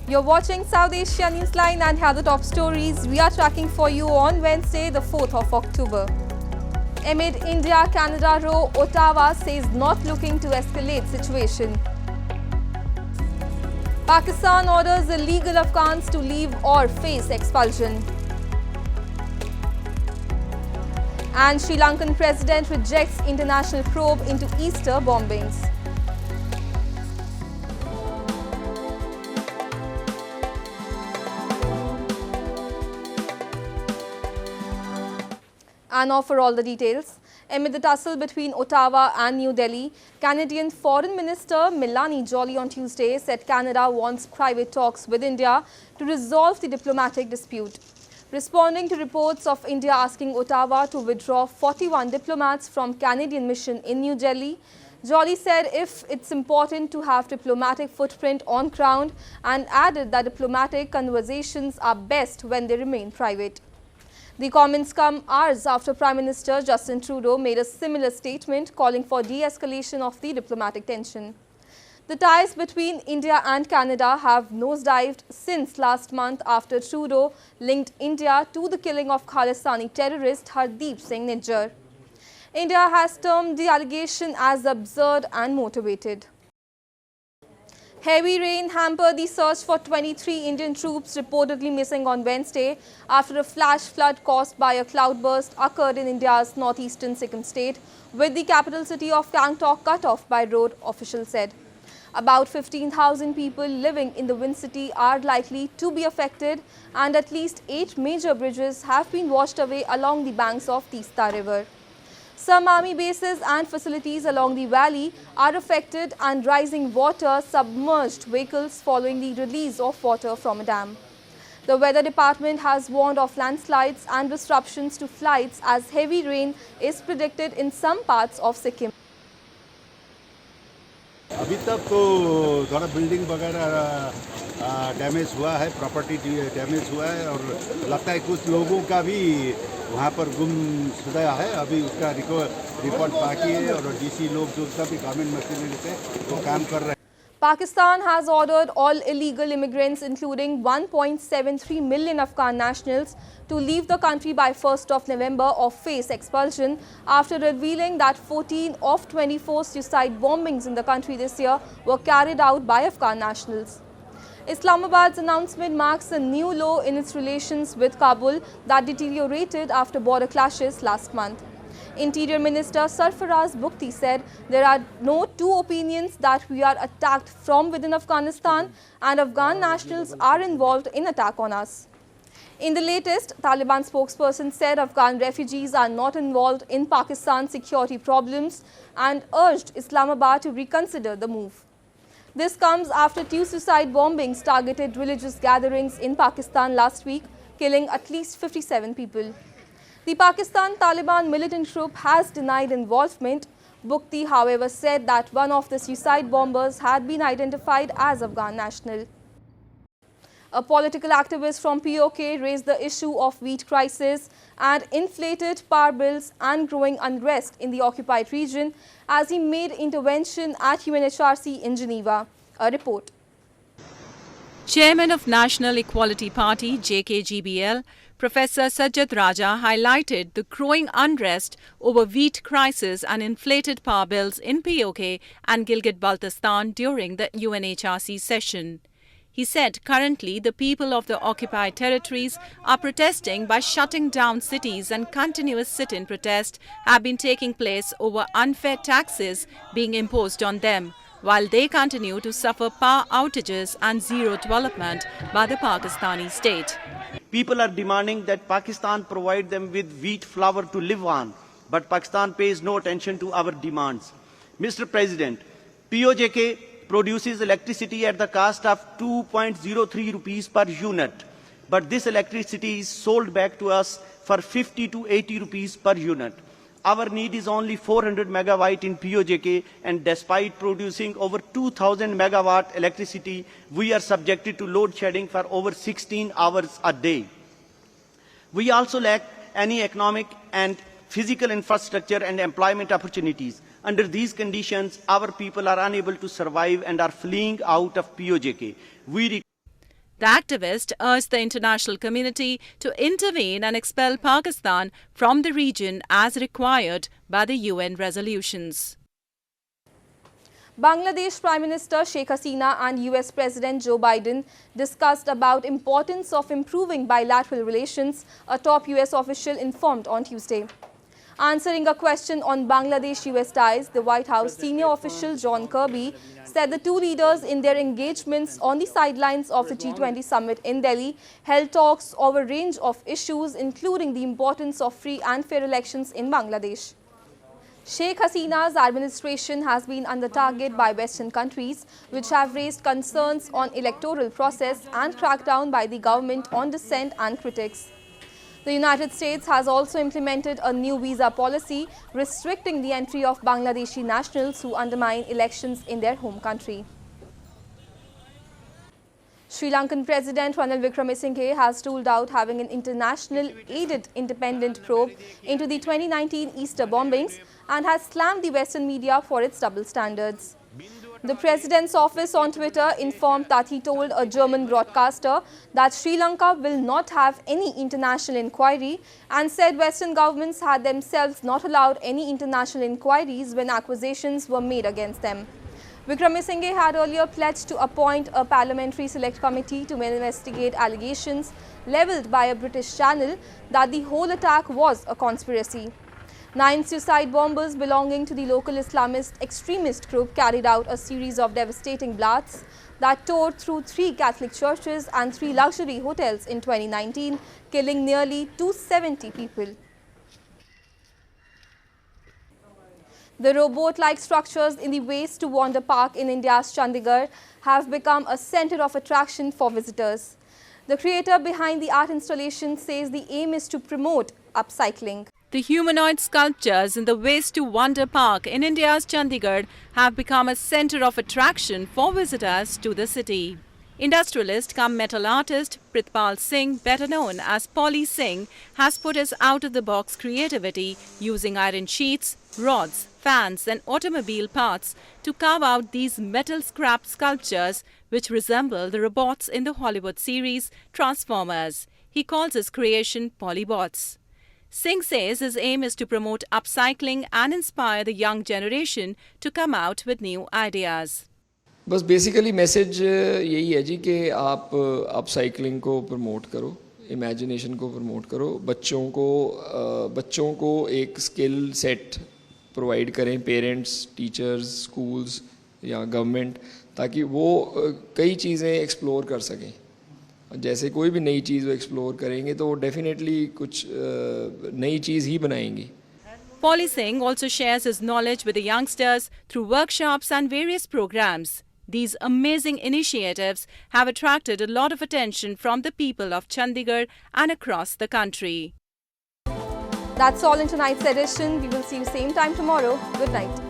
You're watching South Asia Newsline and here are the top stories we are tracking for you on Wednesday, the 4th of October. Amid India-Canada row, Ottawa says not looking to escalate situation. Pakistan orders illegal Afghans to leave or face expulsion. And Sri Lankan President rejects international probe into Easter bombings. And now for all the details. Amid the tussle between Ottawa and New Delhi, Canadian Foreign Minister Melanie Joly on Tuesday said Canada wants private talks with India to resolve the diplomatic dispute. Responding to reports of India asking Ottawa to withdraw 41 diplomats from Canadian mission in New Delhi, Joly said if it's important to have diplomatic footprint on ground and added that diplomatic conversations are best when they remain private. The comments come hours after Prime Minister Justin Trudeau made a similar statement calling for de-escalation of the diplomatic tension. The ties between India and Canada have nosedived since last month after Trudeau linked India to the killing of Khalistani terrorist Hardeep Singh Nijjar. India has termed the allegation as absurd and motivated. Heavy rain hampered the search for 23 Indian troops reportedly missing on Wednesday after a flash flood caused by a cloudburst occurred in India's northeastern Sikkim state, with the capital city of Gangtok cut off by road, officials said. About 15,000 people living in the wind city are likely to be affected, and at least 8 major bridges have been washed away along the banks of Teesta River. Some army bases and facilities along the valley are affected and rising water submerged vehicles following the release of water from a dam. The weather department has warned of landslides and disruptions to flights as heavy rain is predicted in some parts of Sikkim. अभी तक तो थोड़ा building वगैरह damage हुआ है, property damage हुआ है और लगता है कुछ लोगों का भी वहाँ पर गुमशुदा है. अभी उसका रिपोर्ट बाकी है और डीसी लोग जो सभी गवर्नमेंट मशीनरी से वो काम कर रहे हैं. Pakistan has ordered all illegal immigrants, including 1.73 million Afghan nationals, to leave the country by 1st of November or face expulsion after revealing that 14 of 24 suicide bombings in the country this year were carried out by Afghan nationals. Islamabad's announcement marks a new low in its relations with Kabul that deteriorated after border clashes last month. Interior Minister Sarfaraz Bukti said there are no two opinions that we are attacked from within Afghanistan and Afghan nationals are involved in attack on us. In the latest, Taliban spokesperson said Afghan refugees are not involved in Pakistan's security problems and urged Islamabad to reconsider the move. This comes after 2 suicide bombings targeted religious gatherings in Pakistan last week, killing at least 57 people. The Pakistan Taliban militant group has denied involvement. Bukti, however, said that one of the suicide bombers had been identified as Afghan national. A political activist from POK raised the issue of wheat crisis and inflated power bills and growing unrest in the occupied region as he made intervention at UNHRC in Geneva. A report. Chairman of National Equality Party JKGBL, Professor Sajjad Raja highlighted the growing unrest over wheat crisis and inflated power bills in POK and Gilgit-Baltistan during the UNHRC session. He said currently the people of the occupied territories are protesting by shutting down cities and continuous sit-in protests have been taking place over unfair taxes being imposed on them, while they continue to suffer power outages and zero development by the Pakistani state. People are demanding that Pakistan provide them with wheat flour to live on, but Pakistan pays no attention to our demands. Mr. President, POJK produces electricity at the cost of 2.03 rupees per unit, but this electricity is sold back to us for 50 to 80 rupees per unit. Our need is only 400 megawatt in POJK, and despite producing over 2,000 megawatt electricity, we are subjected to load shedding for over 16 hours a day. We also lack any economic and physical infrastructure and employment opportunities. Under these conditions, our people are unable to survive and are fleeing out of POJK. The activist urged the international community to intervene and expel Pakistan from the region as required by the UN resolutions. Bangladesh Prime Minister Sheikh Hasina and US President Joe Biden discussed about importance of improving bilateral relations, a top US official informed on Tuesday. Answering a question on Bangladesh-US ties, the White House senior official John Kirby said the two leaders in their engagements on the sidelines of the G20 summit in Delhi held talks over a range of issues, including the importance of free and fair elections in Bangladesh. Sheikh Hasina's administration has been under target by Western countries, which have raised concerns on electoral process and crackdown by the government on dissent and critics. The United States has also implemented a new visa policy restricting the entry of Bangladeshi nationals who undermine elections in their home country. Sri Lankan President Ranil Wickremesinghe has ruled out having an international aided independent probe into the 2019 Easter bombings and has slammed the Western media for its double standards. The President's office on Twitter informed that he told a German broadcaster that Sri Lanka will not have any international inquiry and said Western governments had themselves not allowed any international inquiries when accusations were made against them. Wickremesinghe had earlier pledged to appoint a parliamentary select committee to investigate allegations levelled by a British channel that the whole attack was a conspiracy. 9 suicide bombers belonging to the local Islamist extremist group carried out a series of devastating blasts that tore through 3 Catholic churches and 3 luxury hotels in 2019, killing nearly 270 people. The robot-like structures in the Waste to Wander Park in India's Chandigarh have become a centre of attraction for visitors. The creator behind the art installation says the aim is to promote upcycling. The humanoid sculptures in the Waste to Wonder Park in India's Chandigarh have become a centre of attraction for visitors to the city. Industrialist cum metal artist Pritpal Singh, better known as Polly Singh, has put his out-of-the-box creativity using iron sheets, rods, fans and automobile parts to carve out these metal scrap sculptures which resemble the robots in the Hollywood series Transformers. He calls his creation Polybots. Singh says his aim is to promote upcycling and inspire the young generation to come out with new ideas. बस basically message यही है जी कि आप upcycling को promote करो, imagination को promote करो, बच्चों को एक स्किल सेट प्रोवाइड करें पेरेंट्स, टीचर्स, स्कूल्स या गवर्नमेंट, ताकि वो कई चीज़ें एक्सप्लोर कर सकें. जैसे कोई भी नई चीज़ वो एक्सप्लोर करेंगे तो डेफिनेटली कुछ नई चीज़ ही बनाएंगी. Polly Singh also shares his knowledge with the youngsters through workshops and various programs. These amazing initiatives have attracted a lot of attention from the people of Chandigarh and across the country. That's all in tonight's edition. We will see you same time tomorrow. Good night.